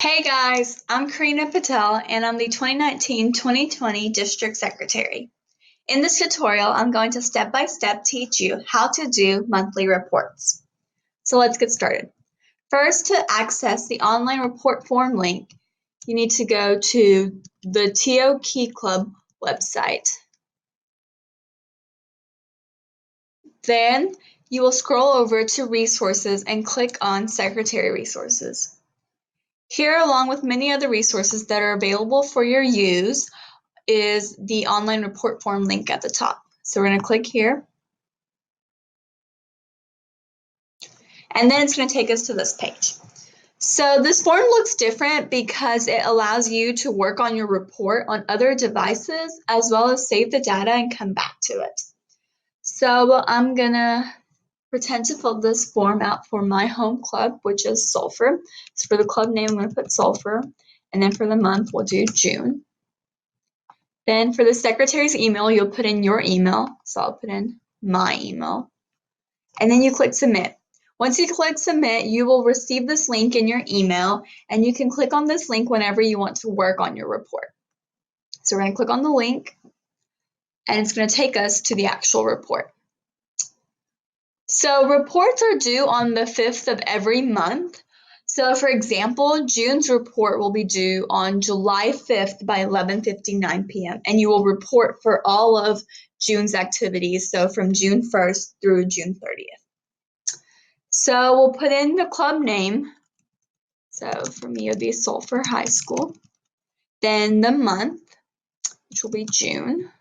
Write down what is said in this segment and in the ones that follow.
Hey guys, I'm Karina Patel and I'm the 2019-2020 District Secretary. In this tutorial, I'm going to step-by-step teach you how to do monthly reports. So let's get started. First, to access the online report form link, you need to go to the TO Key Club website. Then you will scroll over to Resources and click on Secretary Resources. Here, along with many other resources that are available for your use, is the online report form link at the top. So we're going to click here. And then it's going to take us to this page. So this form looks different because it allows you to work on your report on other devices as well as save the data and come back to it. So I'm going to pretend to fill this form out for my home club, which is Sulphur. So for the club name, I'm going to put Sulphur. And then for the month, we'll do June. Then for the secretary's email, you'll put in your email. So I'll put in my email. And then you click submit. Once you click submit, you will receive this link in your email, and you can click on this link whenever you want to work on your report. So we're going to click on the link, and it's going to take us to the actual report. So reports are due on the 5th of every month. So for example, June's report will be due on July 5th by 11:59 p.m. and you will report for all of June's activities, so from June 1st through June 30th. So we'll put in the club name. So for me, it would be Sulphur High School. Then the month, which will be June.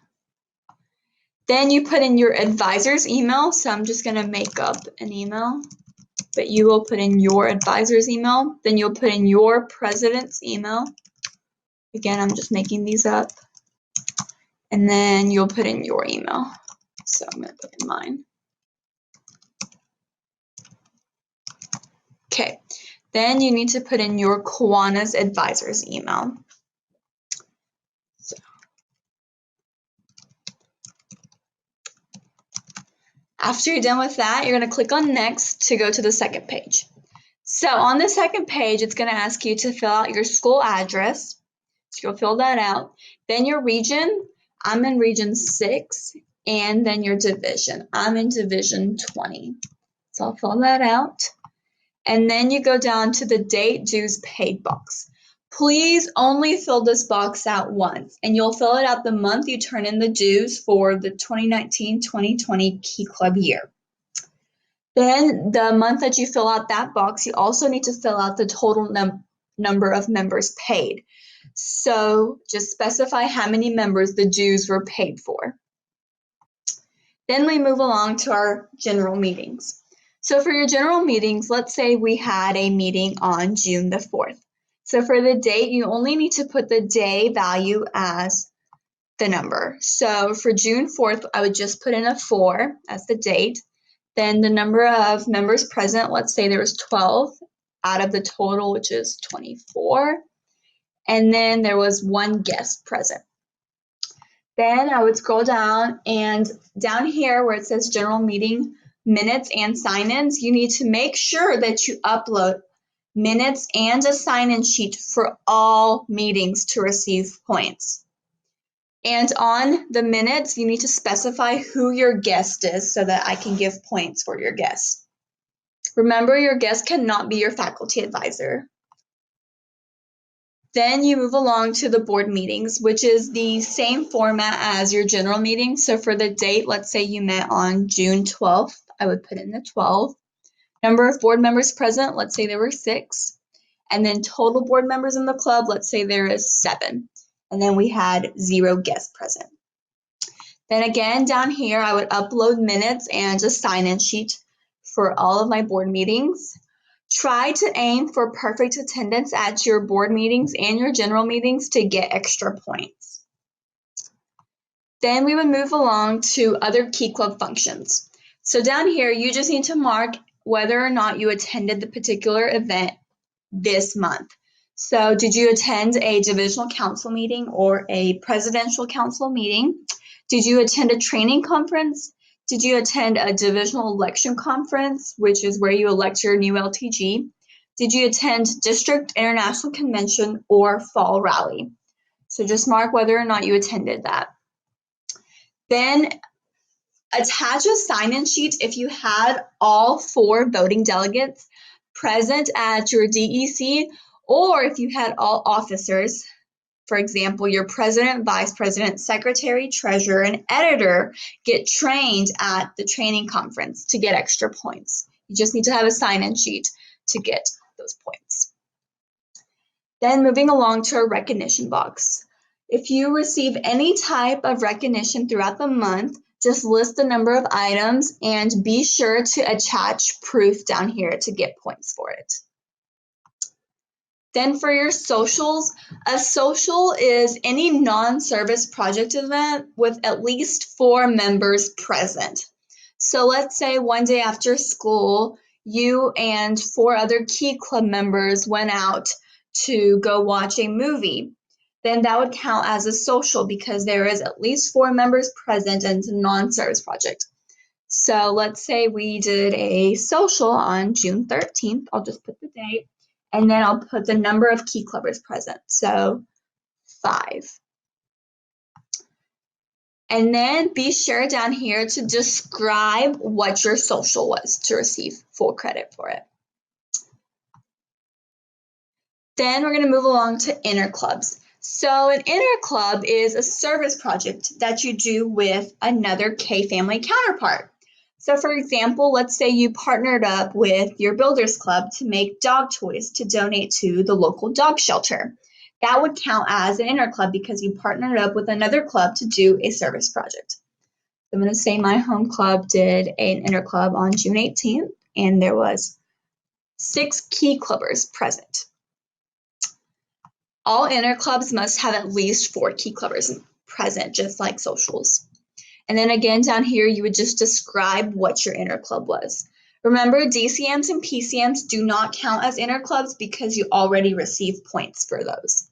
Then you put in your advisor's email. So I'm just going to make up an email. But you will put in your advisor's email. Then you'll put in your president's email. Again, I'm just making these up. And then you'll put in your email. So I'm going to put in mine. Okay. Then you need to put in your Kiwanis advisor's email. So. After you're done with that, you're going to click on Next to go to the second page. So on the second page, it's going to ask you to fill out your school address. So you'll fill that out. Then your region. I'm in Region 6. And then your division. I'm in Division 20. So I'll fill that out. And then you go down to the date dues paid box. Please only fill this box out once, and you'll fill it out the month you turn in the dues for the 2019-2020 Key Club year. Then the month that you fill out that box, you also need to fill out the total number of members paid. So just specify how many members the dues were paid for. Then we move along to our general meetings. So for your general meetings, let's say we had a meeting on June the 4th. So for the date, you only need to put the day value as the number. So for June 4th, I would just put in a 4 as the date. Then the number of members present, let's say there was 12 out of the total, which is 24. And then there was one guest present. Then I would scroll down, and down here where it says general meeting minutes and sign-ins, you need to make sure that you upload minutes and a sign-in sheet for all meetings to receive points. And on the minutes, you need to specify who your guest is so that I can give points for your guest. Remember, your guest cannot be your faculty advisor. Then you move along to the board meetings, which is the same format as your general meeting. So for the date, let's say you met on June 12th, I would put in the 12. Number of board members present, let's say there were 6. And then total board members in the club, let's say there is 7. And then we had 0 guests present. Then again, down here, I would upload minutes and a sign-in sheet for all of my board meetings. Try to aim for perfect attendance at your board meetings and your general meetings to get extra points. Then we would move along to other Key Club functions. So down here, you just need to mark whether or not you attended the particular event this month. So did you attend a divisional council meeting or a presidential council meeting? Did you attend a training conference? Did you attend a divisional election conference, which is where you elect your new LTG? Did you attend district, international convention, or fall rally? So just mark whether or not you attended that. Then attach a sign-in sheet if you had all 4 voting delegates present at your DEC, or if you had all officers. For example, your president, vice president, secretary, treasurer, and editor get trained at the training conference to get extra points. You just need to have a sign-in sheet to get those points. Then moving along to a recognition box. If you receive any type of recognition throughout the month, just list the number of items and be sure to attach proof down here to get points for it. Then for your socials, a social is any non-service project event with at least 4 members present. So let's say one day after school, you and 4 other Key Club members went out to go watch a movie. Then that would count as a social because there is at least 4 members present and it's a non-service project. So let's say we did a social on June 13th. I'll just put the date. And then I'll put the number of Key Clubbers present, so 5. And then be sure down here to describe what your social was to receive full credit for it. Then we're going to move along to interclubs. So an interclub is a service project that you do with another K family counterpart. So for example, let's say you partnered up with your Builders Club to make dog toys to donate to the local dog shelter. That would count as an interclub because you partnered up with another club to do a service project. I'm going to say my home club did an interclub on June 18th, and there was 6 Key Clubbers present. All interclubs must have at least 4 Key Clubbers present, just like socials. And then again, down here, you would just describe what your interclub was. Remember, DCMs and PCMs do not count as interclubs because you already received points for those.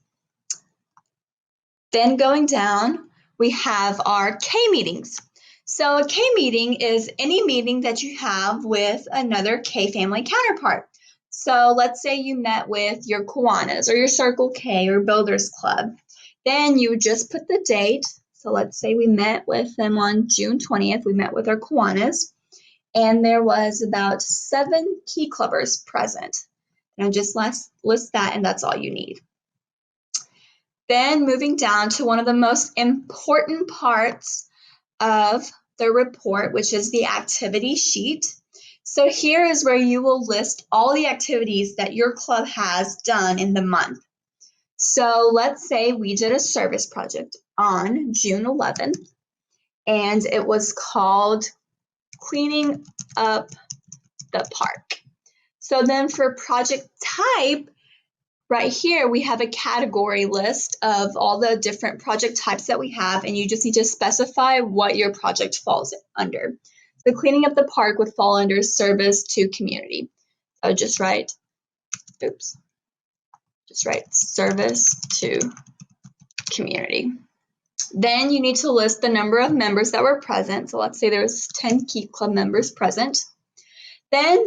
Then going down, we have our K meetings. So a K meeting is any meeting that you have with another K family counterpart. So let's say you met with your Kiwanis or your Circle K or Builders Club. Then you would just put the date. So let's say we met with them on June 20th. We met with our Kiwanis, and there was about 7 Key Clubbers present. And just list that, and that's all you need. Then moving down to one of the most important parts of the report, which is the activity sheet. So here is where you will list all the activities that your club has done in the month. So let's say we did a service project on June 11th, and it was called Cleaning Up the Park. So then for project type, right here we have a category list of all the different project types that we have, and you just need to specify what your project falls under. So cleaning up the park would fall under service to community. So just write service to community. Then you need to list the number of members that were present. So let's say there's 10 Key Club members present. Then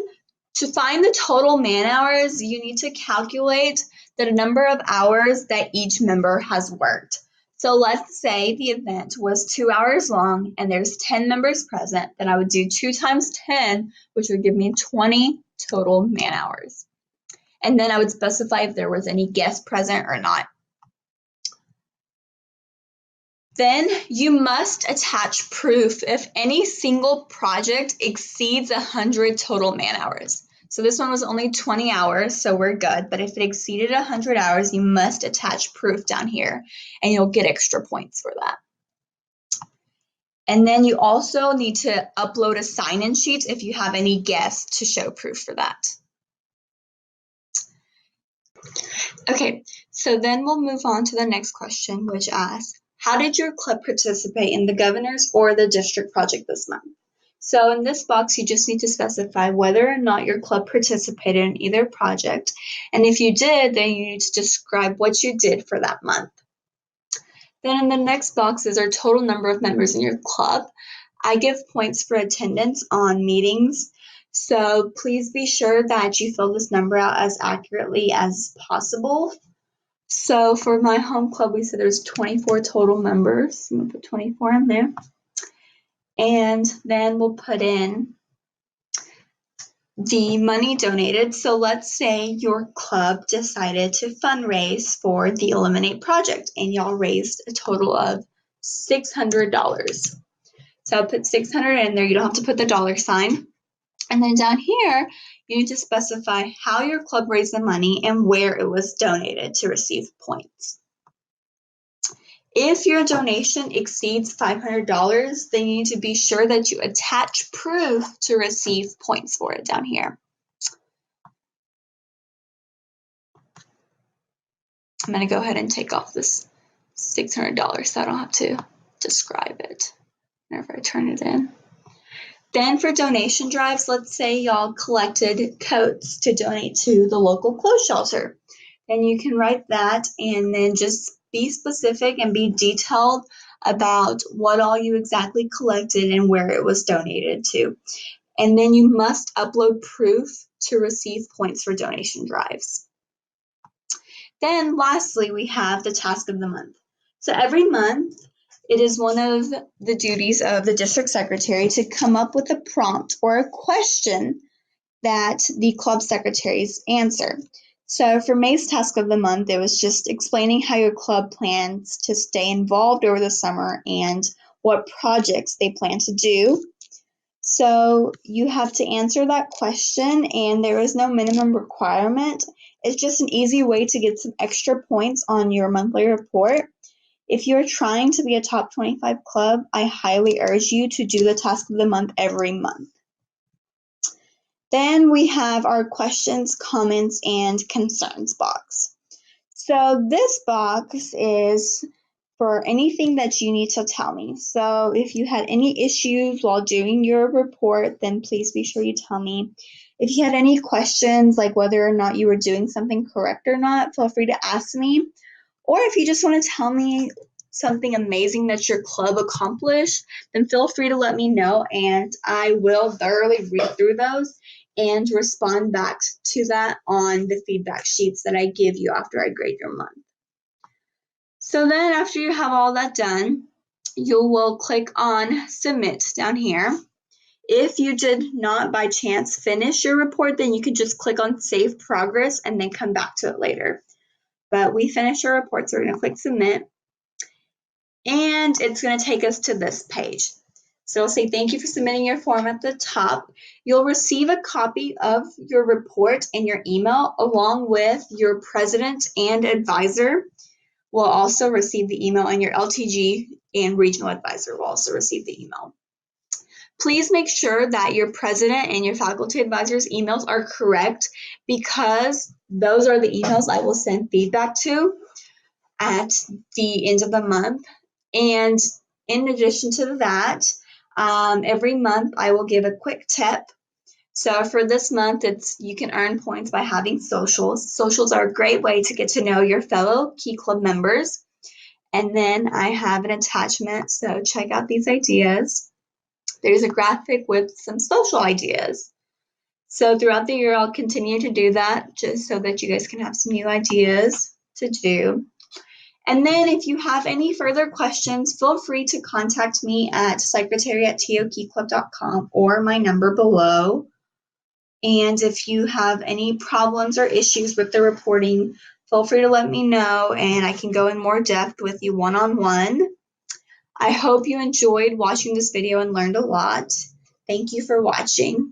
to find the total man hours, you need to calculate the number of hours that each member has worked. So let's say the event was 2 hours long and there's 10 members present, then I would do 2 times 10, which would give me 20 total man hours. And then I would specify if there was any guests present or not. Then you must attach proof if any single project exceeds 100 total man hours. So this one was only 20 hours, so we're good. But if it exceeded 100 hours, you must attach proof down here, and you'll get extra points for that. And then you also need to upload a sign-in sheet if you have any guests to show proof for that. Okay, so then we'll move on to the next question, which asks, how did your club participate in the governor's or the district project this month? So in this box, you just need to specify whether or not your club participated in either project. And if you did, then you need to describe what you did for that month. Then in the next box is our total number of members in your club. I give points for attendance on meetings, So please be sure that you fill this number out as accurately as possible. So for my home club, we said there's 24 total members. I'm gonna put 24 in there. And then we'll put in the money donated. So let's say your club decided to fundraise for the Eliminate project and y'all raised a total of $600. So I'll put 600 in there. You don't have to put the dollar sign. And then down here, you need to specify how your club raised the money and where it was donated to receive points. If your donation exceeds $500, then you need to be sure that you attach proof to receive points for it down here. I'm going to go ahead and take off this $600 so I don't have to describe it whenever I turn it in. Then for donation drives, let's say y'all collected coats to donate to the local clothes shelter. Then you can write that and then just be specific and be detailed about what all you exactly collected and where it was donated to. And then you must upload proof to receive points for donation drives. Then lastly, we have the task of the month. So every month, it is one of the duties of the district secretary to come up with a prompt or a question that the club secretaries answer. So for May's task of the month, it was just explaining how your club plans to stay involved over the summer and what projects they plan to do. So you have to answer that question, and there is no minimum requirement. It's just an easy way to get some extra points on your monthly report. If you're trying to be a top 25 club, I highly urge you to do the task of the month every month. Then we have our questions, comments, and concerns box. So this box is for anything that you need to tell me. So if you had any issues while doing your report, then please be sure you tell me. If you had any questions, like whether or not you were doing something correct or not, feel free to ask me. Or if you just want to tell me something amazing that your club accomplished, then feel free to let me know, and I will thoroughly read through those and respond back to that on the feedback sheets that I give you after I grade your month. So then after you have all that done, you will click on Submit down here. If you did not by chance finish your report, then you can just click on Save Progress and then come back to it later. But we finished our report, so we're going to click Submit. And it's going to take us to this page. So it'll say, thank you for submitting your form at the top. You'll receive a copy of your report in your email along with your president and advisor will also receive the email, and your LTG and regional advisor will also receive the email. Please make sure that your president and your faculty advisor's emails are correct, because those are the emails I will send feedback to at the end of the month. And in addition to that, every month I will give a quick tip. So for this month, you can earn points by having socials. Socials are a great way to get to know your fellow Key Club members. And then I have an attachment, so check out these ideas. There's a graphic with some social ideas. So throughout the year, I'll continue to do that just so that you guys can have some new ideas to do. And then if you have any further questions, feel free to contact me at secretary@tokeyclub.com or my number below. And if you have any problems or issues with the reporting, feel free to let me know and I can go in more depth with you one-on-one. I hope you enjoyed watching this video and learned a lot. Thank you for watching.